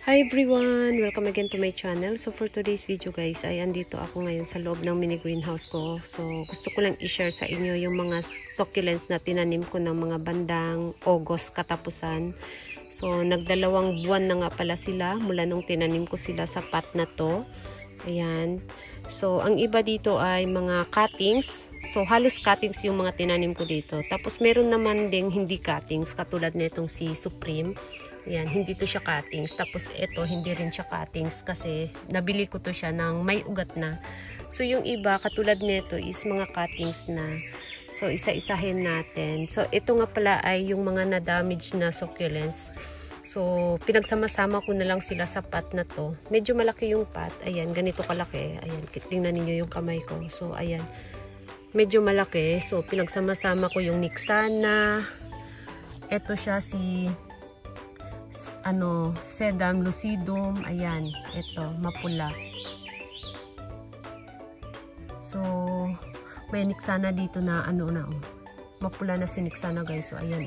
Hi everyone! Welcome again to my channel. So for today's video guys, ay andito ako ngayon sa loob ng mini greenhouse ko. So gusto ko lang i-share sa inyo yung mga succulents na tinanim ko ng mga bandang August katapusan. So nagdalawang buwan na nga pala sila mula nung tinanim ko sila sa pot na to. Ayan. So ang iba dito ay mga cuttings. So halos cuttings yung mga tinanim ko dito. Tapos meron naman ding hindi cuttings katulad nitong si Supreme. Ayan, hindi to siya cuttings. Tapos ito, hindi rin siya cuttings kasi nabili ko to siya ng may ugat na. So yung iba, katulad nito is mga cuttings na. So isa-isahin natin. So ito nga pala ay yung mga na-damage na succulents. So pinagsama-sama ko na lang sila sa pot na to. Medyo malaki yung pot. Ayan, ganito kalaki. Ayan, tingnan niyo yung kamay ko. So ayan, medyo malaki. So pinagsama-sama ko yung Nixana. Ito siya si Sedum lucidum. Ayan, ito mapula. So may Nixana dito na mapula na si Nixana guys. So ayan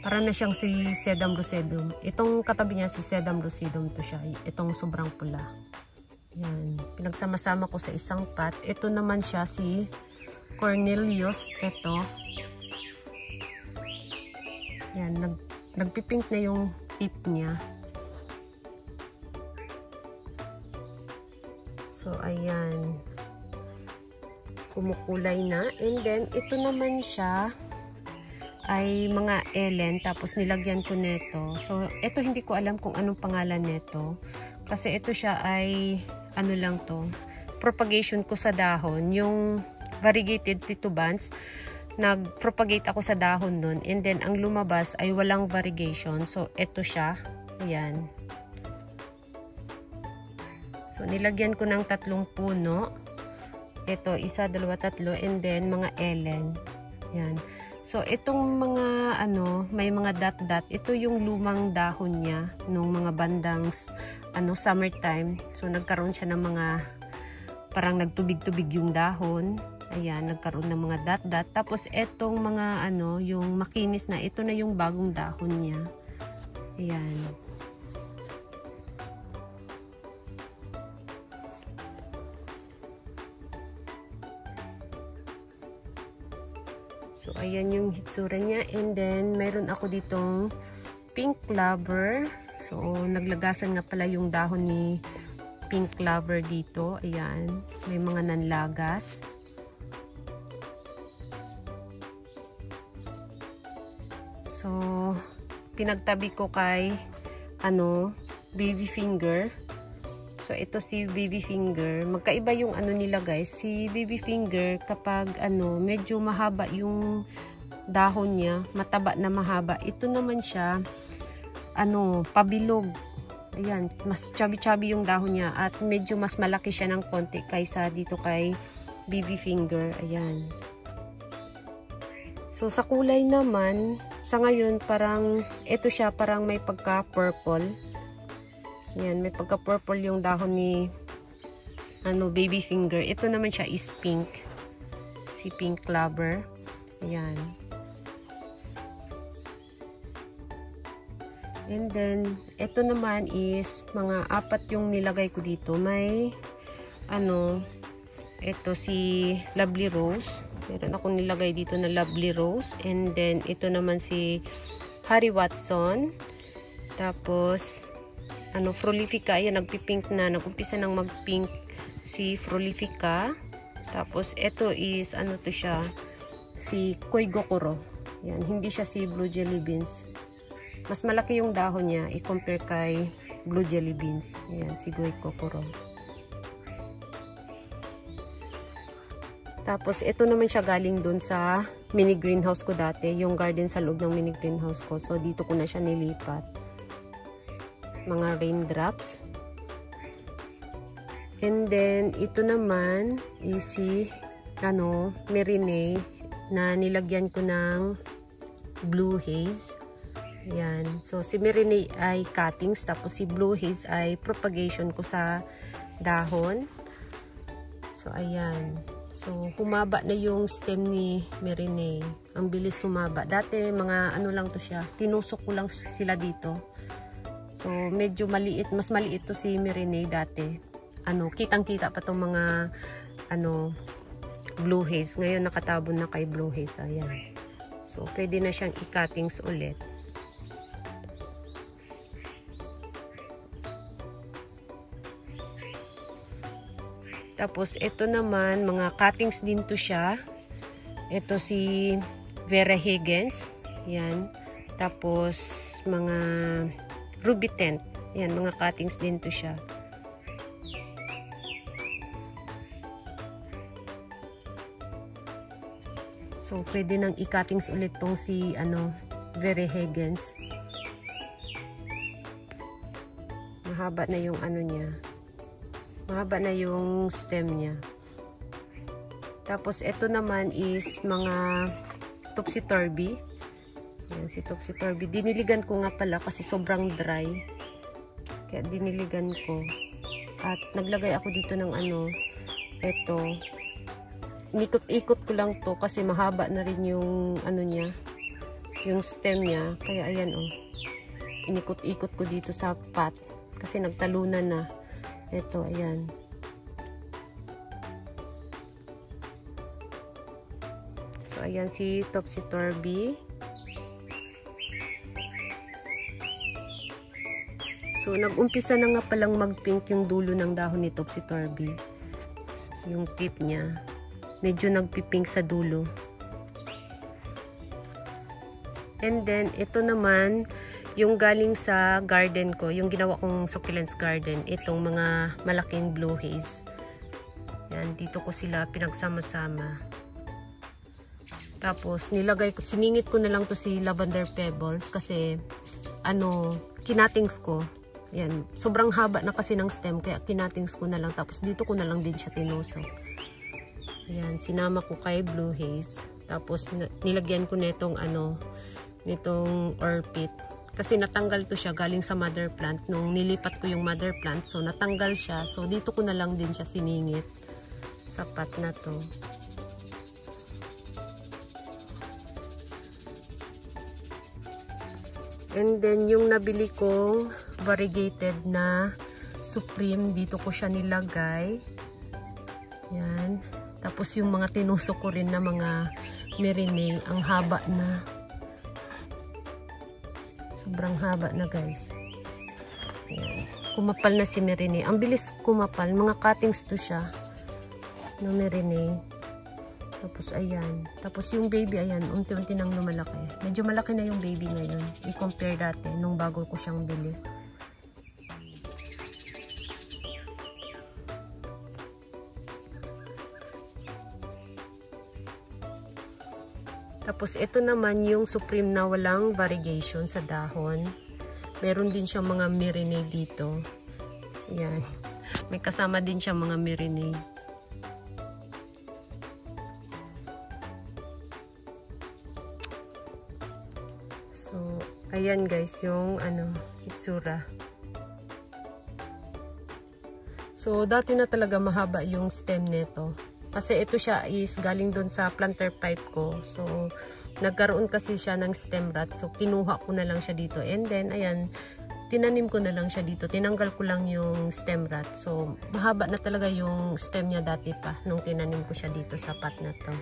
para na siyang si Sedum lucidum. Itong katabi niya si Sedum lucidum to siya. Itong sobrang pula. Ayan, pinagsama-sama ko sa isang pot. Ito naman siya si Cornelius. Ito. Ayan, nagpipink na yung tip niya. So ayan, kumukulay na. And then ito naman siya ay mga Ellen, tapos nilagyan ko nito. So ito hindi ko alam kung anong pangalan nito kasi ito siya ay lang to, propagation ko sa dahon, yung variegated titubans. Nag-propagate ako sa dahon nun, and then ang lumabas ay walang variegation. So ito siya. Ayan. So nilagyan ko ng 3 puno. Ito, 1, 2, 3, and then mga Ellen. Ayan. So itong mga may mga dot-dot. Ito yung lumang dahon niya nung mga bandang summertime. So nagkaroon siya ng mga parang nagtubig-tubig yung dahon. Ayan, nagkaroon ng mga dot-dot. Tapos etong mga yung makinis na, ito na yung bagong dahon niya. Ayan. So ayan yung hitsura niya. And then mayroon ako ditong pink clover. So naglagasan nga pala yung dahon ni pink clover dito. Ayan, may mga nanlagas. So pinagtabi ko kay baby finger. So ito si baby finger. Magkaiba yung nila guys. Si baby finger kapag medyo mahaba yung dahon niya, mataba na mahaba. Ito naman siya pabilog. Ayan, mas chubby-chubby yung dahon niya at medyo mas malaki siya ng konti kaysa dito kay baby finger. Ayan. So sa kulay naman, sa ngayon parang ito siya, parang may pagka-purple. Yan, may pagka-purple yung dahon ni baby finger. Ito naman siya is pink. Si pink clover. Ayan. And then ito naman is mga 4 yung nilagay ko dito. May ito si Lovely Rose. Meron akong nilagay dito na Lovely Rose. And then, ito naman si Harry Watson. Tapos, Frolifica. Ayan, nagpipink na. Nag-umpisa nang mag-pink si Frolifica. Tapos, ito is, to siya? Si Koigokuro. Ayan, hindi siya si Blue Jelly Beans. Mas malaki yung dahon niya i-compare kay Blue Jelly Beans. Ayan, si Koigokuro. Tapos, ito naman siya galing dun sa mini greenhouse ko dati. Yung garden sa loob ng mini greenhouse ko. So, dito ko na siya nilipat. Mga raindrops. And then, ito naman is si, Merinay na nilagyan ko ng Blue Haze. Ayan. So, si Merinay ay cuttings. Tapos, si Blue Haze ay propagation ko sa dahon. So, ayan. So, humaba na yung stem ni Merinay. Ang bilis humaba. Dati, mga lang to siya. Tinusok ko lang sila dito. So, medyo maliit. Mas maliit to si Mirinay dati. Kitang-kita pa tong mga, blue haze. Ngayon, nakatabon na kay blue haze. Ayan. So, pwede na siyang i-cuttings ulit. Tapos, ito naman, mga cuttings din to siya. Ito si Vera Higgins. Yan. Tapos, mga Ruby Tent. Yan, mga cuttings din to siya. So, pwede nang i-cuttings ulit tong si, Vera Higgins. Mahaba na yung niya. Mahaba na yung stem niya. Tapos, ito naman is mga topsy-turvy. Ayan, si topsy-turvy. Diniligan ko nga pala kasi sobrang dry. Kaya diniligan ko. At naglagay ako dito ng ito. Inikot-ikot ko lang to kasi mahaba na rin yung niya. Yung stem niya. Kaya ayan inikot-ikot ko dito sa pot. Kasi nagtalunan na. Ito, ayan. So, ayan si topsy-turvy. So, nag-umpisa na nga palang mag-pink yung dulo ng dahon ni topsy-turvy. Yung tip niya. Medyo nagpipink sa dulo. And then, ito naman, yung galing sa garden ko, yung ginawa kong succulents garden, itong mga malaking blue haze. Yan, dito ko sila pinagsama-sama. Tapos, siningit ko na lang to si lavender pebbles kasi, kinatings ko. Yan, sobrang haba na kasi ng stem, kaya kinatings ko na lang. Tapos, dito ko na lang din siya tinusok. Yan, sinama ko kay blue haze. Tapos, nilagyan ko nitong, nitong orchid. Kasi natanggal to siya galing sa mother plant. Nung nilipat ko yung mother plant, so natanggal siya. So dito ko na lang din siya siningit sa pot na to. And then yung nabili kong variegated na Supreme, dito ko siya nilagay. Yan. Tapos yung mga tinusok ko rin na mga Mirinay, ang haba na. Sobrang haba na, guys. Ayan. Kumapal na si Mirinay. Ang bilis kumapal. Mga cuttings to siya. No Mirinay. Tapos, ayan. Tapos, yung baby, ayan. Unti-unti nang lumalaki. Medyo malaki na yung baby ngayon. I-compare dati nung bago ko siyang bili. Tapos, ito naman yung Supreme na walang variegation sa dahon. Meron din siyang mga Mirinay dito. Ayan. May kasama din siyang mga Mirinay. So, ayan guys, yung itsura. So, dati na talaga mahaba yung stem nito. Kasi ito siya is galing doon sa planter pipe ko. So, nagkaroon kasi siya ng stem rot. So, kinuha ko na lang siya dito. And then, ayan, tinanim ko na lang siya dito. Tinanggal ko lang yung stem rot. So, mahaba na talaga yung stem niya dati pa nung tinanim ko siya dito sa pot na to.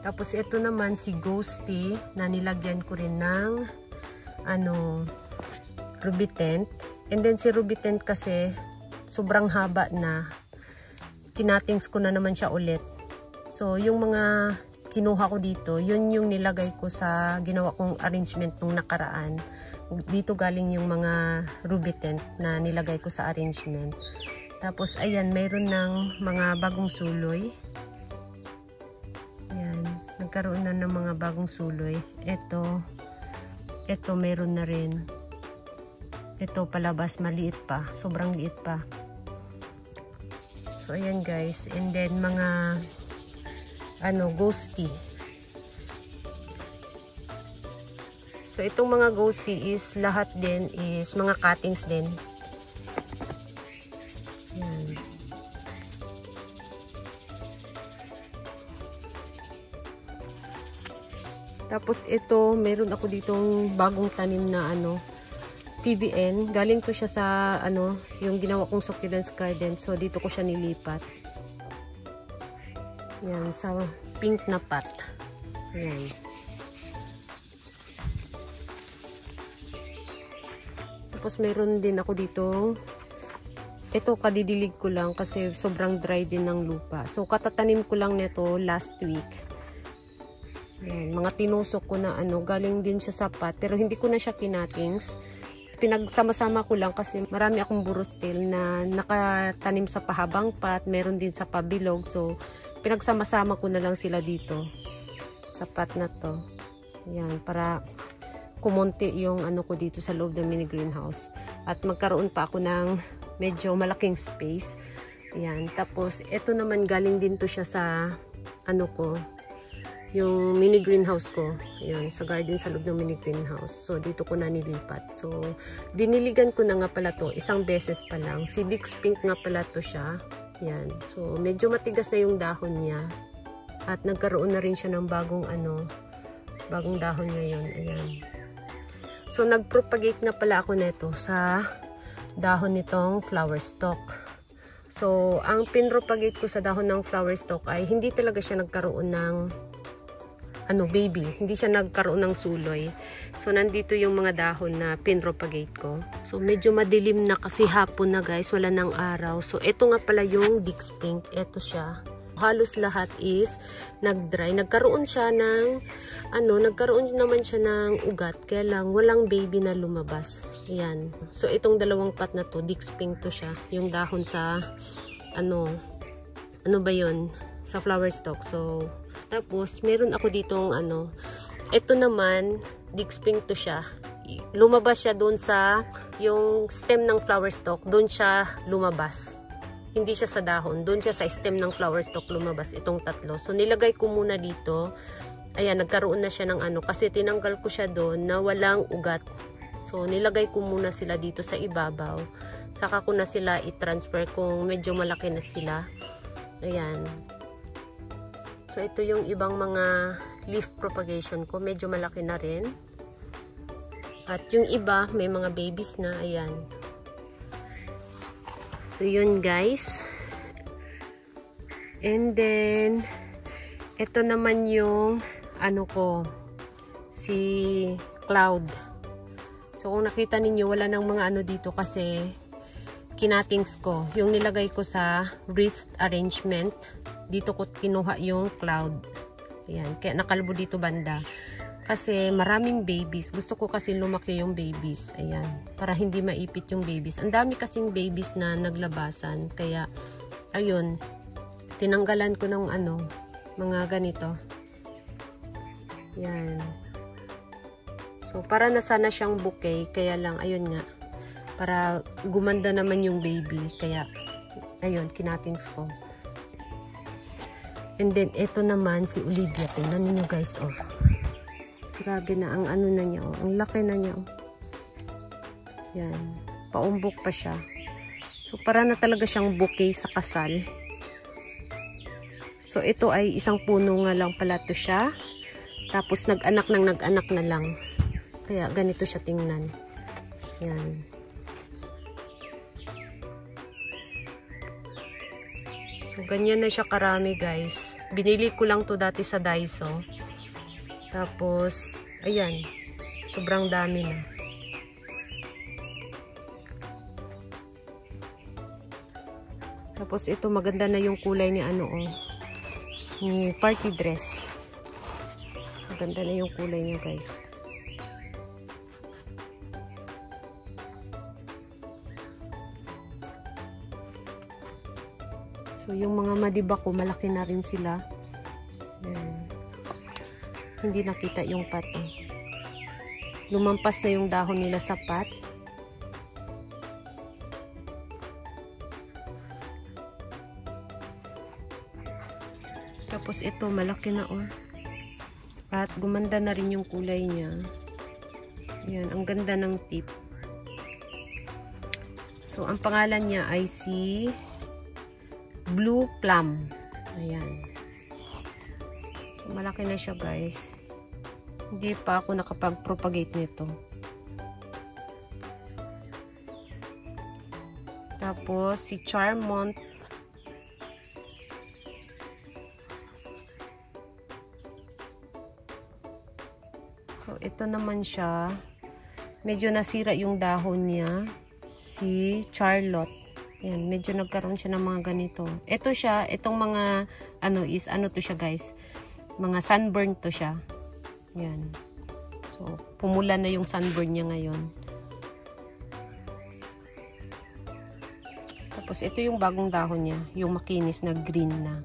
Tapos, ito naman si Ghosty na nilagyan ko rin ng Ruby Tent. And then, si Ruby Tent kasi sobrang haba na. Tinatings ko na naman siya ulit. So, yung mga kinuha ko dito, yun yung nilagay ko sa ginawa kong arrangement nung nakaraan. Dito galing yung mga Ruby Tent na nilagay ko sa arrangement. Tapos, ayan, mayroon ng mga bagong suloy. Ayan, nagkaroon na ng mga bagong suloy. Ito mayroon na rin. Ito palabas, maliit pa. Sobrang liit pa. So, ayan guys. And then, mga Ghosty. So, itong mga Ghosty is lahat din is mga cuttings din. Ayan. Tapos ito, meron ako ditong bagong tanim na ano, PBN. Galing to siya sa ano, yung ginawa kong succulents garden. So dito ko siya nilipat. Yan, sa pink na pot. Yan. Tapos meron din ako dito. Ito kadidilig ko lang kasi sobrang dry din ng lupa. So katatanim ko lang nito last week. Yan, mga tinusok ko na ano, galing din siya sa pot. Pero hindi ko na siya kinatings. Pinagsama-sama ko lang kasi marami akong burostil na nakatanim sa pahabang pot. Meron din sa pabilog. So pinagsama-sama ko na lang sila dito sa pot na to. Yan, para kumonti yung ano ko dito sa loob ng mini greenhouse. At magkaroon pa ako ng medyo malaking space. Yan, tapos ito naman galing din to siya sa ano ko, yung mini greenhouse ko. Yan, sa garden sa loob ng mini greenhouse. So dito ko na nilipat. So diniligan ko na nga pala to isang beses pa lang. Si Dix Pink nga pala to siya. Yan. So, medyo matigas na yung dahon niya. At nagkaroon na rin siya ng bagong ano, bagong dahon ngayon. Ayan. So, nagpropagate nga pala ako nito sa dahon nitong flower stalk. So, ang pinropagate ko sa dahon ng flower stalk ay hindi talaga siya nagkaroon ng ano, baby. Hindi siya nagkaroon ng suloy. So, nandito yung mga dahon na pinropagate ko. So, medyo madilim na kasi hapon na guys. Wala ng araw. So, ito nga pala yung Dix Pink. Ito siya. Halos lahat is nag-dry. Nagkaroon siya ng, ano, nagkaroon naman siya ng ugat. Kaya lang, walang baby na lumabas. Ayan. So, itong dalawang pot na to, Dix Pink to siya. Yung dahon sa, ano ba yun? Sa flower stalk. So, tapos, meron ako ditong ano, ito naman, Dix Pink to siya. Lumabas siya doon sa, yung stem ng flower stalk, doon siya lumabas. Hindi siya sa dahon, doon siya sa stem ng flower stalk lumabas, itong tatlo. So, nilagay ko muna dito. Ayan, nagkaroon na siya ng ano, kasi tinanggal ko siya doon na walang ugat. So, nilagay ko muna sila dito sa ibabaw. Saka ko na sila i-transfer kung medyo malaki na sila. Ayan. So, ito yung ibang mga leaf propagation ko. Medyo malaki na rin. At yung iba, may mga babies na. Ayan. So, yun guys. And then, ito naman yung ano ko, si Cloud. So, kung nakita ninyo, wala nang mga ano dito kasi kinatings ko. Yung nilagay ko sa wreath arrangement, dito ko kinuha yung Cloud. Ayan, kaya nakalbo dito banda. Kasi maraming babies. Gusto ko kasi lumaki yung babies. Ayan, para hindi maipit yung babies. Ang dami kasing babies na naglabasan. Kaya, ayun, tinanggalan ko ng ano, mga ganito. Ayan. So, para na sana siyang bouquet. Kaya lang, ayun nga. Para gumanda naman yung baby. Kaya, ayun, kinatings ko. And then, ito naman si Olivia. Tingnan niyo guys, oh. Grabe na ang ano na niya, oh. Ang laki na niya, oh. Yan. Paumbok pa siya. So, para na talaga siyang bouquet sa kasal. So, ito ay isang puno nga lang pala to siya. Tapos, nag-anak na lang. Kaya, ganito siya tingnan. Yan. So, ganyan na siya karami guys. Binili ko lang to dati sa Daiso. Tapos, ayan. Sobrang dami na. Tapos, ito maganda na yung kulay ni ano, oh. Ni party dress. Maganda na yung kulay niya guys. So, yung mga madiba ko, malaki na rin sila. Hindi nakita yung pot. Lumampas na yung dahon nila sa pot. Tapos ito, malaki na oh. At gumanda na rin yung kulay niya. Yan, ang ganda ng tip. So, ang pangalan niya ay si Blue Plum. Ayan. So, malaki na siya guys. Hindi pa ako nakapag-propagate nito. Tapos, si Charmont. So, ito naman siya. Medyo nasira yung dahon niya. Si Charlotte. Yan, medyo nagkaroon siya ng mga ganito. Ito siya, itong mga, ano to siya guys. Mga sunburn to siya. Yan. So, pumula na yung sunburn niya ngayon. Tapos, ito yung bagong dahon niya. Yung makinis na green na.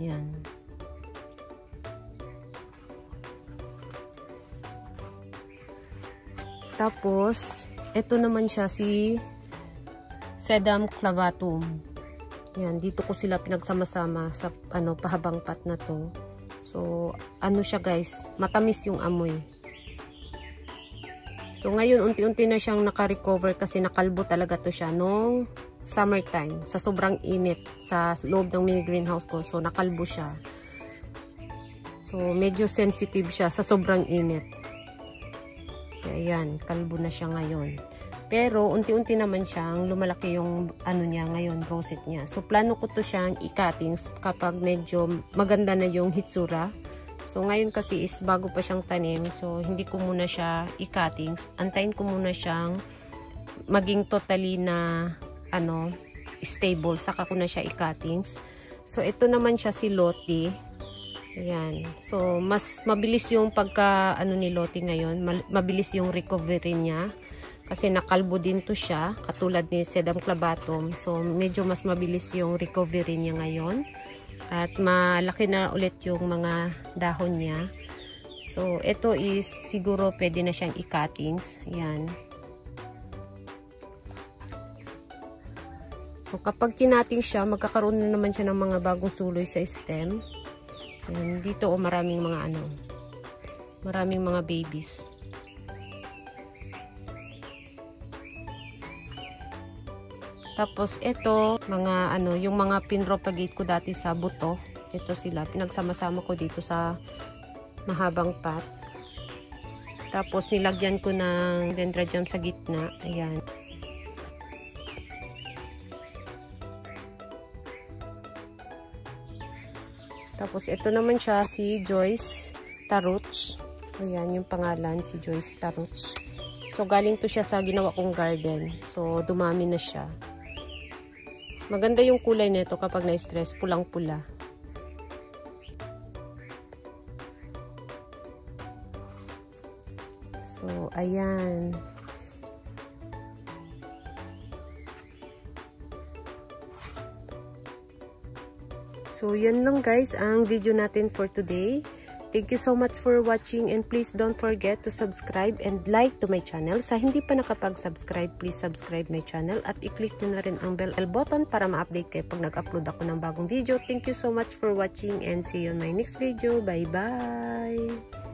Yan. Tapos, ito naman siya si Sedum clavatum. Yan, dito ko sila pinagsama-sama sa pahabang pat na to. So, siya guys, matamis yung amoy. So, ngayon unti-unti na siyang naka-recover kasi nakalbo talaga to siya nung summertime sa sobrang init sa loob ng mini greenhouse ko. So, nakalbo siya. So, medyo sensitive siya sa sobrang init. Ayan, kalbo na siya ngayon. Pero, unti-unti naman siyang lumalaki yung niya ngayon, rosette niya. So, plano ko to siyang i-cuttings kapag medyo maganda na yung hitsura. So, ngayon kasi is bago pa siyang tanim. So, hindi ko muna siya i-cuttings. Antayin ko muna siyang maging totally na, stable. Saka ko na siya i-cuttings. So, ito naman siya si Lottie. Ayan. So, mas mabilis yung pagka, ni Lottie ngayon. Mabilis yung recovery niya. Kasi nakalbo din to siya. Katulad ni Sedum clavatum. So, medyo mas mabilis yung recovery niya ngayon. At malaki na ulit yung mga dahon niya. So, ito is siguro pwede na siyang i-cuttings. Ayan. So, kapag kinating siya, magkakaroon na naman siya ng mga bagong suloy sa stem. Ayan, dito maraming mga maraming mga babies. Tapos ito, mga yung mga pinropagate ko dati sa buto. Ito sila, pinagsama-sama ko dito sa mahabang pot. Tapos nilagyan ko ng dendrobium sa gitna. Ayan. Tapos, ito naman siya, si Joyce Taruch. Ayan, yung pangalan, si Joyce Taruch. So, galing to siya sa ginawa kong garden. So, dumami na siya. Maganda yung kulay nito kapag na-stress, pulang-pula. So, ayan. So, yan lang guys ang video natin for today. Thank you so much for watching and please don't forget to subscribe and like to my channel. Sa hindi pa nakapag-subscribe, please subscribe my channel at i-click nyo na rin ang bell button para ma-update kayo pag nag-upload ako ng bagong video. Thank you so much for watching and see you on my next video. Bye-bye!